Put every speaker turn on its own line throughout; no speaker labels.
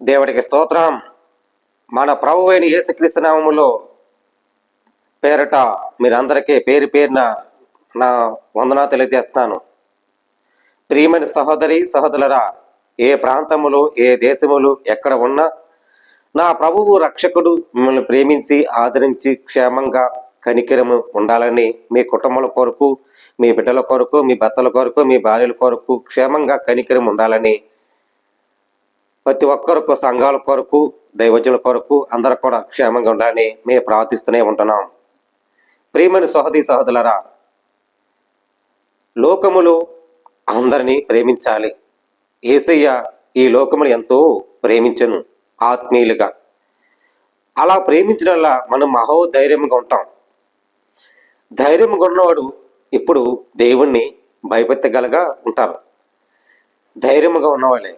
దేవుడికి స్తోత్రం. మన ప్రభువైన యేసుక్రీస్తు నామములో పేరట మీరందరికీ పేరు పేరున నా వందనా తెలియజేస్తాను. ప్రియమైన సహోదరి సహోదరులరా, ఏ ప్రాంతములు ఏ దేశములు ఎక్కడ ఉన్నా నా ప్రభువు రక్షకుడు మిమ్మల్ని ప్రేమించి ఆదరించి క్షేమంగా కనికరము ఉండాలని, మీ కుటుంబాల కొరకు, మీ బిడ్డల కొరకు, మీ భర్తల కొరకు, మీ భార్యల కొరకు క్షేమంగా కనికరం ఉండాలని, ప్రతి ఒక్కరికి సంఘాల కొరకు, దైవజనుల కొరకు అందరూ కూడా క్షేమంగా ఉండాలని మేము ప్రార్థిస్తూనే ఉంటున్నాం. ప్రియమైన సహోదరి సహోదరులరా, లోకములు అందరినీ ప్రేమించాలి. యేసయ్య ఈ లోకములు ఎంతో ప్రేమించను ఆత్మీయులుగా. అలా ప్రేమించడం వల్ల మనం మహోధైర్యంగా ఉంటాం. ధైర్యంగా ఉన్నవాడు ఇప్పుడు దేవుణ్ణి భయపెట్టగలగా ఉంటారు. ధైర్యంగా ఉన్నవాళ్ళే.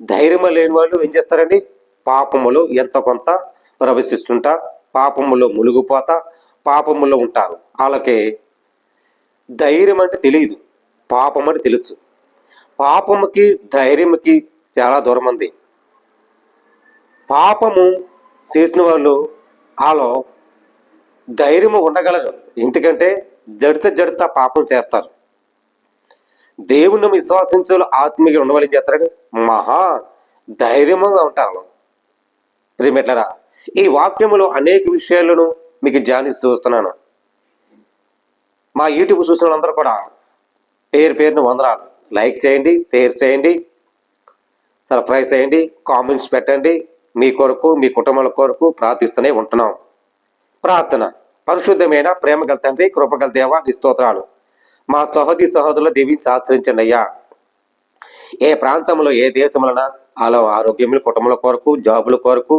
ధైర్యం లేని వాళ్ళు ఏం చేస్తారండి? పాపములు ఎంత కొంత ప్రవేశిస్తుంటా, పాపములో మునిగిపోతా, పాపములో ఉంటారు. వాళ్ళకి ధైర్యం అంటే తెలియదు, పాపం అంటే తెలుసు. పాపముకి ధైర్యంకి చాలా దూరం ఉంది. పాపము చేసిన వాళ్ళు వాళ్ళు ధైర్యము ఉండగలరు, ఎందుకంటే జడిత పాపం చేస్తారు. దేవుణ్ణి విశ్వాసించే ఆత్మీయులు ఉండవని చేస్తారని మహా ధైర్యంగా ఉంటారు. ప్రియమిట్లరా, ఈ వాక్యములో అనేక విషయాలను మీకు ధ్యానిస్తూ వస్తున్నాను. మా యూట్యూబ్ చూసిన వాళ్ళందరూ కూడా పేరు పేరును వందనాలు. లైక్ చేయండి, షేర్ చేయండి, సబ్స్క్రైబ్ చేయండి, కామెంట్స్ పెట్టండి. మీ కొరకు, మీ కుటుంబాల కొరకు ప్రార్థిస్తూనే ఉంటున్నాం. ప్రార్థన. పరిశుద్ధమైన ప్రేమగల తండ్రి, కృపగల దేవ, నీ స్తోత్రాలు. మా సహోదరి సహోదరులు దీవించి ఆశ్రయించండి అయ్యా. ఏ ప్రాంతంలో ఏ దేశంలోనా అలా ఆరోగ్యములు, కుటుంబాల కొరకు, జాబుల కొరకు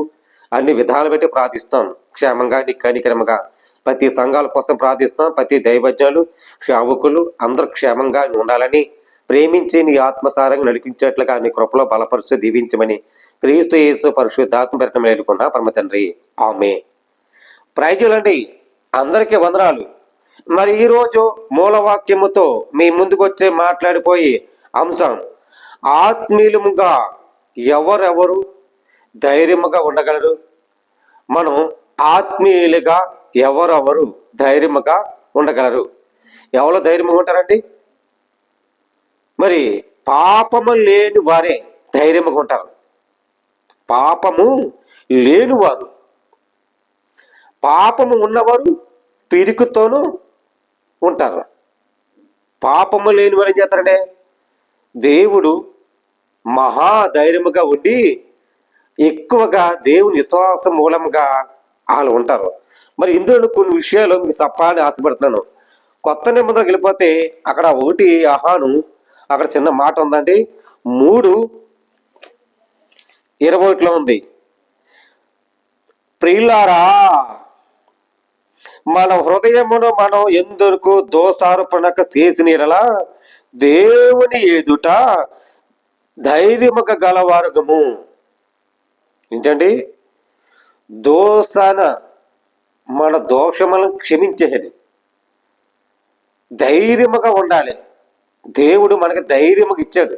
అన్ని విధాలు పెట్టి ప్రార్థిస్తాం. క్షేమంగా, నీ కనికరముగా ప్రతి సంఘాల కోసం ప్రార్థిస్తాం. ప్రతి దైవజ్ఞులు, సేవకులు అందరూ క్షేమంగా ఉండాలని, ప్రేమించి నీ ఆత్మసారంగా నడిపించేట్లుగా నీ కృపలో బలపరుచు దీవించమని క్రీస్తు యేసు పరిశుద్ధాత్మ పెట్టడం వేడుకున్నా పరమ తండ్రి, ఆమె. ప్రైజులండి, అందరికీ వందనాలు. మరి ఈరోజు మూలవాక్యముతో మీ ముందుకు వచ్చే మాట్లాడిపోయి అంశం, ఆత్మీయులుగా ఎవరెవరు ధైర్యముగా ఉండగలరు? మనం ఆత్మీయులుగా ఎవరెవరు ధైర్యముగా ఉండగలరు? ఎవరు ధైర్యంగా ఉంటారండి? మరి పాపము లేని వారే ధైర్యంగా ఉంటారు. పాపము లేనివారు, పాపము ఉన్నవారు పిరికితోనూ ఉంటారు. పాపము లేని వారు ఏం చేస్తారంటే దేవుడు మహాధైర్యముగా ఉండి ఎక్కువగా దేవుని విశ్వాసం మూలంగా వాళ్ళు ఉంటారు. మరి ఇందులో కొన్ని విషయాలు మీకు చెప్పాలని ఆశపడుతున్నాను. కొత్త నిబంధనకు వెళ్ళిపోతే అక్కడ ఒకటి ఆహాను, అక్కడ చిన్న మాట ఉందండి, 3:21 ఉంది. ప్రియులారా, మన హృదయమును మనం ఎందుకు దోషారోపణక చేసిన యెడల దేవుని ఎదుట ధైర్యముగా గలవారుగము. ఏంటండి? మన దోషములను క్షమించేది ధైర్యముగా ఉండాలి. దేవుడు మనకి ధైర్యముగా ఇచ్చాడు.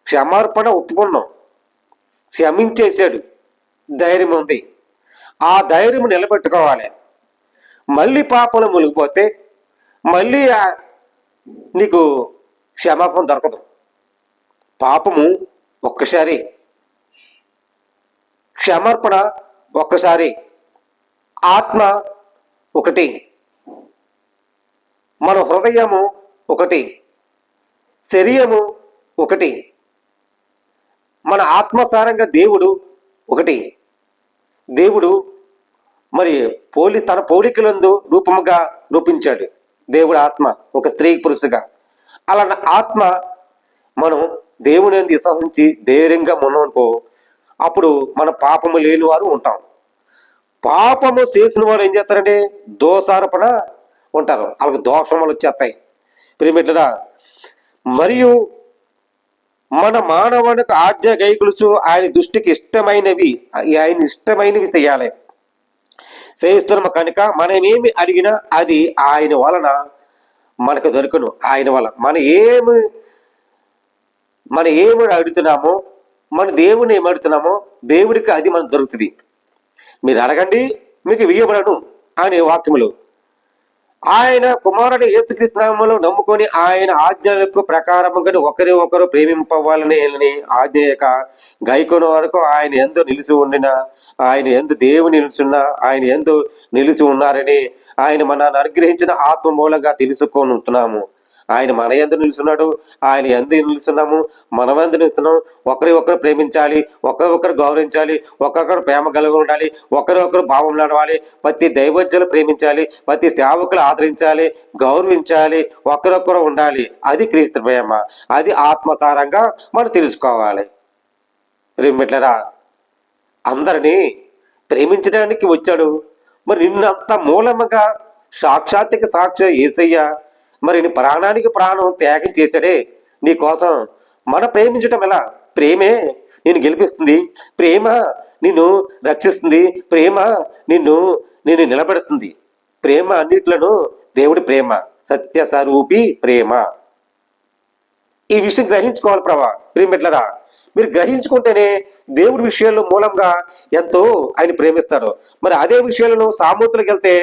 క్షమార్పణ ఒప్పుకున్నాం, క్షమించేశాడు, ధైర్యం ఉంది. ఆ ధైర్యం నిలబెట్టుకోవాలి. మళ్ళీ పాపంలో మునిగిపోతే మళ్ళీ నీకు క్షమాపణ దొరకదు. పాపము ఒక్కసారి, క్షమార్పణ ఒక్కసారి, ఆత్మ ఒకటి, మన హృదయము ఒకటి, శరీరము ఒకటి, మన ఆత్మసారంగా దేవుడు ఒకటి. దేవుడు మరి తన పోలికలందు రూపముగా రూపించాడు. దేవుడు ఆత్మ ఒక స్త్రీ పురుషుగా. అలా ఆత్మ మనం దేవుని విశ్వసించి ధైర్యంగా ఉన్నామనుకో, అప్పుడు మన పాపము లేని వారు ఉంటాం. పాపము చేసిన వారు ఏం చేస్తారంటే దోషారోపణ ఉంటారు. వాళ్ళకి దోషములు వచ్చేస్తాయి. ప్రియమిత్రుడా, మరియు మన మానవునికి ఆజ్ఞ గైకులుచు ఆయన దృష్టికి ఇష్టమైనవి చేయాలి. చేస్తున్నాము కనుక మనమేమి అడిగినా అది ఆయన వలన మనకు దొరకను. ఆయన వల్ల మనం ఏమి అడుగుతున్నామో మన దేవుని ఏమడుతున్నామో దేవుడికి అది మనకు దొరుకుతుంది. మీరు అడగండి మీకు ఇవ్వబడను అనే వాక్యములు. ఆయన కుమారుడు యేసుక్రీస్తు నామములో నమ్ముకొని ఆయన ఆజ్ఞలకు ప్రకారముగా ఒకరి ఒకరు ప్రేమింపవాలని ఆజ్ఞ యొక్క గైకొన వరకు ఆయన ఎందు నిలిచి ఉండిన, ఆయన ఎందు దేవుని నిలుచున్న, ఆయన ఎందు నిలిచి ఉన్నారని ఆయన మనల్ని అనుగ్రహించిన ఆత్మ మూలంగా తెలుసుకొని ఉంటున్నాము. ఆయన మన ఎందు నిలుస్తున్నాడు, ఆయన ఎందు నిలుస్తున్నాము, మనం ఎందు నిలుస్తున్నాం. ఒకరి ఒకరు ప్రేమించాలి, ఒకరొకరు గౌరవించాలి, ఒక్కొక్కరు ప్రేమ కలిగి ఉండాలి, ఒకరొకరు భావం నడవాలి, ప్రతి దైవజ్ఞులు ప్రేమించాలి, ప్రతి సేవకులు ఆదరించాలి, గౌరవించాలి, ఒకరొకరు ఉండాలి. అది క్రీస్తు ప్రేమ, అది ఆత్మసారంగా మనం తెలుసుకోవాలి. ప్రేమిట్లరా, అందరినీ ప్రేమించడానికి వచ్చాడు. మరి నిన్నంత మూలముగా సాక్షాత్తుకి సాక్షి యేసయ్య మరి నీ ప్రాణానికి ప్రాణం త్యాగం చేశాడే నీ కోసం. మన ప్రేమించటం ఎలా? ప్రేమే నిన్ను గెలిపిస్తుంది, ప్రేమ నిన్ను రక్షిస్తుంది, ప్రేమ నిన్ను నిన్ను నిలబెడుతుంది. ప్రేమ అన్నిట్లను దేవుడి ప్రేమ, సత్య స్వరూపి ప్రేమ. ఈ విషయం గ్రహించుకోవాలి ప్రేమిట్లరా. మీరు గ్రహించుకుంటేనే దేవుడి విషయాల్లో మూలంగా ఎంతో ఆయన ప్రేమిస్తాడు. మరి అదే విషయాలను సామూతులకు వెళ్తే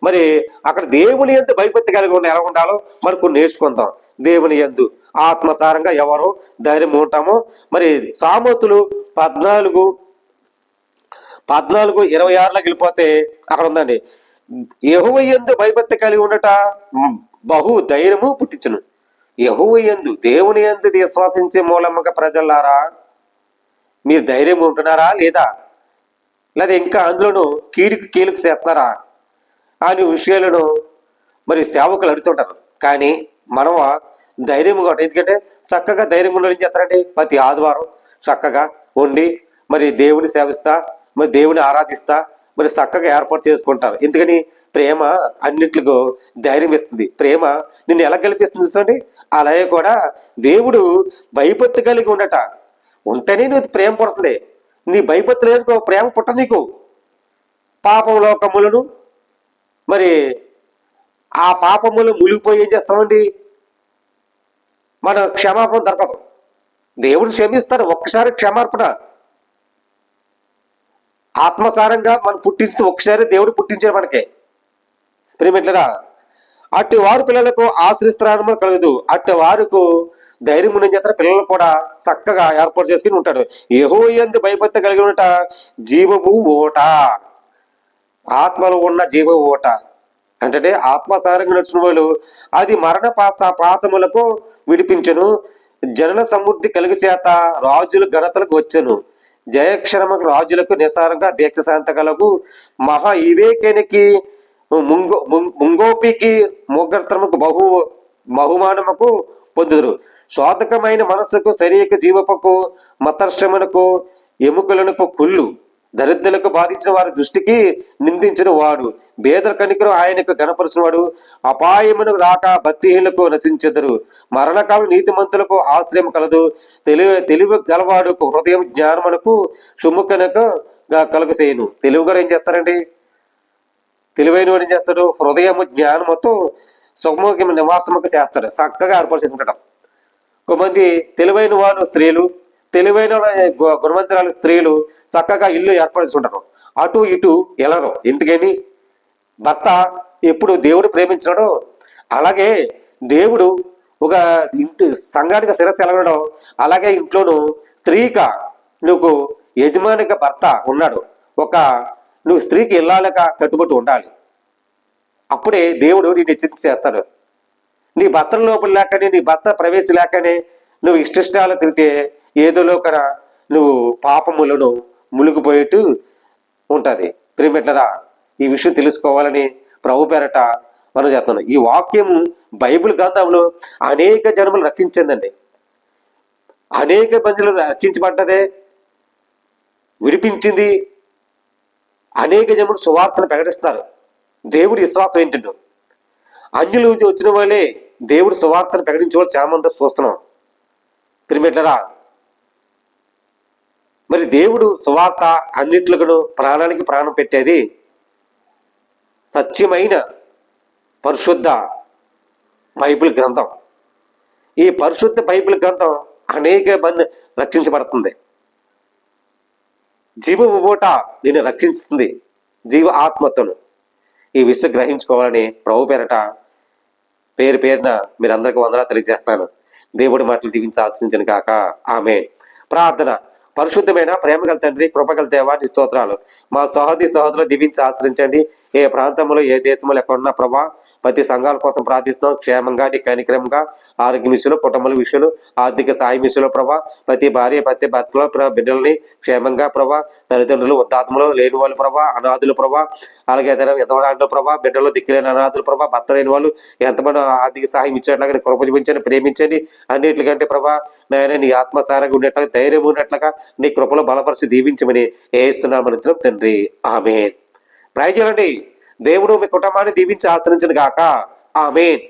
మరి అక్కడ దేవుని యందు భయభక్తి కలిగి ఉన్న ఎలా ఉండాలో మనకు నేర్చుకుందాం. దేవుని యందు ఆత్మసారంగా ఎవరు ధైర్యం ఉంటామో. మరి సామూతులు 14:26 వెళ్ళిపోతే అక్కడ ఉందండి, యెహోవా యందు భయభక్తి కలిగి ఉండట బహు ధైర్యము పుట్టించును. యెహోవా యందు దేవుని యందు విశ్వాసించే మూలముగా ప్రజలారా మీరు ధైర్యం ఉంటున్నారా లేదా? లేదా ఇంకా అందులోనూ కీలుకు చేస్తున్నారా అనే విషయాలను మరి సేవకులు అడుగుతుంటారు. కానీ మనం ధైర్యం కూడా, ఎందుకంటే చక్కగా ధైర్యం ఉండడం ఏం చేస్తారండి, ప్రతి ఆదివారం చక్కగా ఉండి మరి దేవుని సేవిస్తా, మరి దేవుని ఆరాధిస్తా, మరి చక్కగా ఏర్పాటు చేసుకుంటారు. ఎందుకని? ప్రేమ అన్నిట్లకు ధైర్యం ఇస్తుంది. ప్రేమ నిన్ను ఎలా గెలిపిస్తుంది చూడండి. అలాగే కూడా దేవుడు భయభక్తి కలిగి ఉండట ఉంటేనే నువ్వు ప్రేమ పుడుతుంది. నీ భయభక్తి లేదుకో ప్రేమ పుట్టదు నీకు. పాపం లోకములను మరి ఆ పాపములు మునిగిపోయి ఏం చేస్తామండి, మన క్షమాపణ దొరకదు. దేవుడు క్షమిస్తాడు, ఒక్కసారి క్షమార్పణ. ఆత్మసారంగా మనం పుట్టించిన ఒక్కసారి దేవుడు పుట్టించాడు మనకే. ప్రేమిట్లరా, అట్టి వారు పిల్లలకు ఆశ్రయిస్తారని కలగదు. అట్టి వారికి ధైర్యం ఉన్న చేత పిల్లలు కూడా చక్కగా ఏర్పాటు చేసుకుని ఉంటాడు. యెహోవా యందు భయభక్తి కలిగి ఉండట జీవము ఓట, ఆత్మలో ఉన్న జీవ ఓట అంటే ఆత్మసారంగా నడిచిన వాళ్ళు అది మరణ పాసములకు విడిపించను. జనన సమృద్ధి కలిగి చేత రాజుల ఘనతలకు వచ్చను. జయక్షరముకు రాజులకు నిసారంగా దీక్షశాంతకలకు మహా ఇవేకేనికి ముంగోపికి మోగర్తముకు బహుమానముకు పొందుదురు. శోధకమైన మనస్సుకు శరీరక జీవపకు మతర్షమునకు ఎముకలకు కుళ్ళు దరిద్రులకు బాధించిన వారి దృష్టికి నిందించిన వాడు బేదల కనికరు ఆయనకు గణపరిచిన వాడు. అపాయమును రాక భక్తిహీనులకు నశించెదరు. మరణకాలం నీతిమంతులకు ఆశ్రయం కలదు. తెలివి గలవాడు హృదయం జ్ఞానమునకు సుముఖనకు కలుగు చేయను. తెలివిగా ఏం చేస్తారండి? తెలివైన వాడు ఏం చేస్తాడు? హృదయము జ్ఞానముతో సుముఖ నివాసముకు చేస్తాడు, చక్కగా ఏర్పాటు చేసుకుంటాడు. కొంతమంది తెలివైన వారు స్త్రీలు, తెలివైన గుణవంతురాలు స్త్రీలు చక్కగా ఇల్లు ఏర్పాటు చేసుకుంటారు, అటు ఇటు ఎలరు. ఎందుకని? భర్త ఎప్పుడు దేవుడు ప్రేమించినాడో అలాగే దేవుడు ఒక ఇంటి సంఘానికి శిరస్సు ఎలగడం, అలాగే ఇంట్లోనూ స్త్రీగా నువ్వు యజమానిగా భర్త ఉన్నాడు. నువ్వు స్త్రీకి ఇల్లాలుగా కట్టుబడి ఉండాలి. అప్పుడే దేవుడు నేను హెచ్చరిస్తాడు. నీ భర్త లోపల లేకనే, నీ భర్త ప్రవేశం లేకనే నువ్వు ఇష్టాలు తిరిగితే ఏదోలోకన నువ్వు పాపములను మునిగిపోయేట్టు ఉంటుంది. ప్రియమిట్లరా, ఈ విషయం తెలుసుకోవాలని ప్రభు పేరట మనం చేస్తున్నాం. ఈ వాక్యము బైబిల్ గ్రంథంలో అనేక జన్మలు రక్షించిందండి. అనేక మందిలో రక్షించబడ్డదే, విడిపించింది. అనేక జన్మలు సువార్తను ప్రకటిస్తున్నారు. దేవుడి విశ్వాసం ఏంటంటే అన్యుల నుంచి వచ్చిన వాళ్ళే దేవుడు సువార్తను ప్రకటించే వాళ్ళు చాలా మంది చూస్తున్నాం. ప్రియమిట్లరా, మరి దేవుడు సువార్త అన్నిట్లకు ప్రాణానికి ప్రాణం పెట్టేది సత్యమైన పరిశుద్ధ బైబిల్ గ్రంథం. ఈ పరిశుద్ధ బైబిల్ గ్రంథం అనేక మంది రక్షించబడుతుంది. జీవపు ఊట నిన్ను రక్షిస్తుంది, జీవ ఆత్మతను. ఈ విషయం గ్రహించుకోవాలని ప్రభు పేరట పేరు పేరున మీరందరికీ వందనాలు తెలియజేస్తాను. దేవుడి మాటలు దీవించి ఆశ్రయించను కాక. ఆమె ప్రార్థన. పరిశుద్ధమైన ప్రేమగల తండ్రి, కృపగల దేవా, నీ స్తోత్రాలు. మా సహోదరులు దీవించి ఆశ్రయించండి. ఏ ప్రాంతంలో ఏ దేశంలో ఎక్కడున్నా ప్రభా, ప్రతి సంఘాల కోసం ప్రార్థిస్తున్నాం. క్షేమంగా, నీ కనిక్రమంగా, ఆరోగ్య విషయంలో, కుటుంబాల విషయంలో, ఆర్థిక సాయం విషయంలో ప్రభా, ప్రతి భార్య ప్రతి భర్తలో బిడ్డల్ని క్షేమంగా ప్రభా, తల్లిదండ్రులు వృద్ధాత్మలో లేని వాళ్ళు ప్రభా, అనాథులు ప్రభా, అలాగే ఎదవడాంట్లో ప్రభా, బిడ్డలు దిక్కులేని అనాథులు ప్రభా, భర్త లేని వాళ్ళు ఎంతమంది ఆర్థిక సహాయం ఇచ్చేట్లాగా కృప చూపించండి, ప్రేమించండి. అన్నిటికంటే ప్రభా నాయన నీ ఆత్మసారంగా ఉండేట్లుగా, ధైర్యం ఉన్నట్లుగా నీ కృపలో బలపరిచి దీవించమని ఏస్తున్నామని తండ్రి. ఆమేన్. ప్రయజలండి. దేవుడు మీ కుటుంబాన్ని దీవించి ఆశ్రయించను గాక. ఆమేన్.